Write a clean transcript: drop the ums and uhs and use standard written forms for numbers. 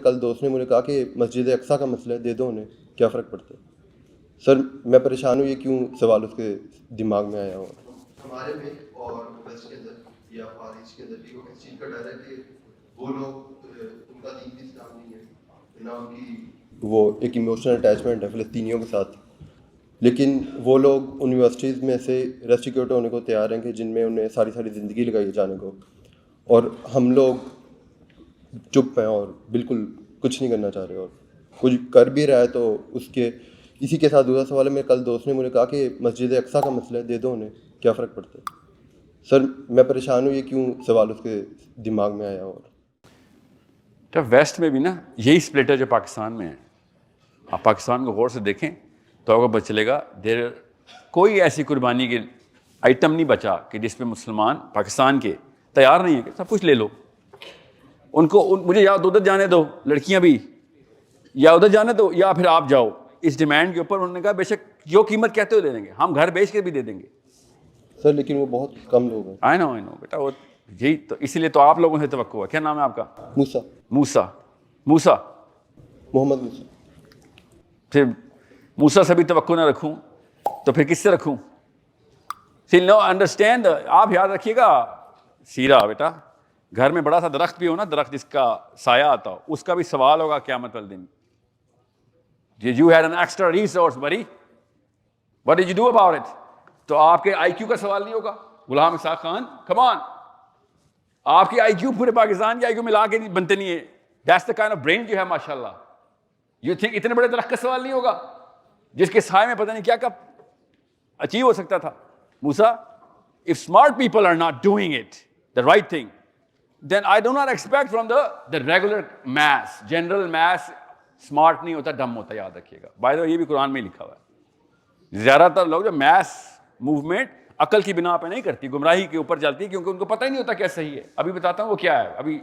کل دوست نے مجھے کہا کہ مسجد اقصیٰ کا مسئلہ ہے، دے دو انہیں، کیا فرق پڑتا ہے؟ سر میں پریشان ہوں، یہ کیوں سوال اس کے دماغ میں آیا ہو؟ ہمارے میں اور ویسٹ کے اندر یا فار ایسٹ کے اندر بھی وہ کس چیز کا ڈر ہے کہ وہ لوگ ان کا دین بھی اسلام نہیں ہے نہ ان کی وہ ایک ایموشنل اٹیچمنٹ ہے فلسطینیوں کے ساتھ، لیکن وہ لوگ یونیورسٹیز میں سے ریسٹیکیوٹ ہونے کو تیار ہیں کہ جن میں انہیں ساری زندگی لگائی جانے کو، اور ہم لوگ چپ ہیں اور بالکل کچھ نہیں کرنا چاہ رہے، اور کچھ کر بھی رہا ہے تو اس کے اسی کے ساتھ دوسرا سوال ہے، میرے کل دوست نے مجھے کہا کہ مسجد اقصیٰ کا مسئلہ ہے، دے دو انہیں، کیا فرق پڑتا ہے؟ سر میں پریشان ہوں، یہ کیوں سوال اس کے دماغ میں آیا؟ اور ویسٹ میں بھی نا یہی سپلٹ ہے جو پاکستان میں ہے. آپ پاکستان کو غور سے دیکھیں تو آپ کو پتہ چلے گا دیر کوئی ایسی قربانی کے آئٹم نہیں بچا کہ جس پہ مسلمان پاکستان کے تیار نہیں ہے کہ سب کچھ لے لو. ان کو مجھے یا ادھر جانے دو لڑکیاں بھی، یا ادھر جانے دو یا پھر آپ جاؤ. اس ڈیمانڈ کے اوپر انہوں نے کہا بے شک جو قیمت کہتے ہو دے دیں گے، ہم گھر بیچ کے بھی دے دیں گے. سر لیکن وہ بہت کم لوگ ہیں. آئی نو بیٹا، وہ یہی تو اسی لیے تو آپ لوگوں سے توقع ہے. کیا نام ہے آپ کا؟ موسیٰ محمد موسیٰ. پھر موسیٰ سے بھی توقع نہ رکھوں تو پھر کس سے رکھوں؟ نو انڈرسٹینڈ. آپ یاد رکھیے گا سیرا بیٹا، گھر میں بڑا سا درخت بھی ہو نا، درخت جس کا سایہ آتا ہو، اس کا بھی سوال ہوگا قیامت والے دن. You had an extra resource, buddy. What did you do about it? تو آپ کے آئی کیو کا سوال نہیں ہوگا. Ghulam Ishaq Khan come on. آپ کی آئی کیو پورے پاکستان کی آئی کیو ملا کے بنتے نہیں ہے. That's the kind of brain you have, ماشاءاللہ. You think اتنے بڑے درخت کا سوال نہیں ہوگا جس کے سائے میں پتہ نہیں کیا کب اچیو ہو سکتا تھا. موسیٰ, if smart people are not doing it, the right thing, then I do not expect from the regular mass, general mass. Smart نہیں ہوتا، ڈم ہوتا، یاد رکھیے گا. بائی دا وے یہ بھی قرآن میں ہی لکھا ہوا ہے. زیادہ تر لوگ جو میس موومنٹ عقل کی بنا پہ نہیں کرتی، گمراہی کے اوپر چلتی، کیونکہ ان کو پتہ ہی نہیں ہوتا کیا صحیح ہے. ابھی بتاتا ہوں وہ کیا ہے. ابھی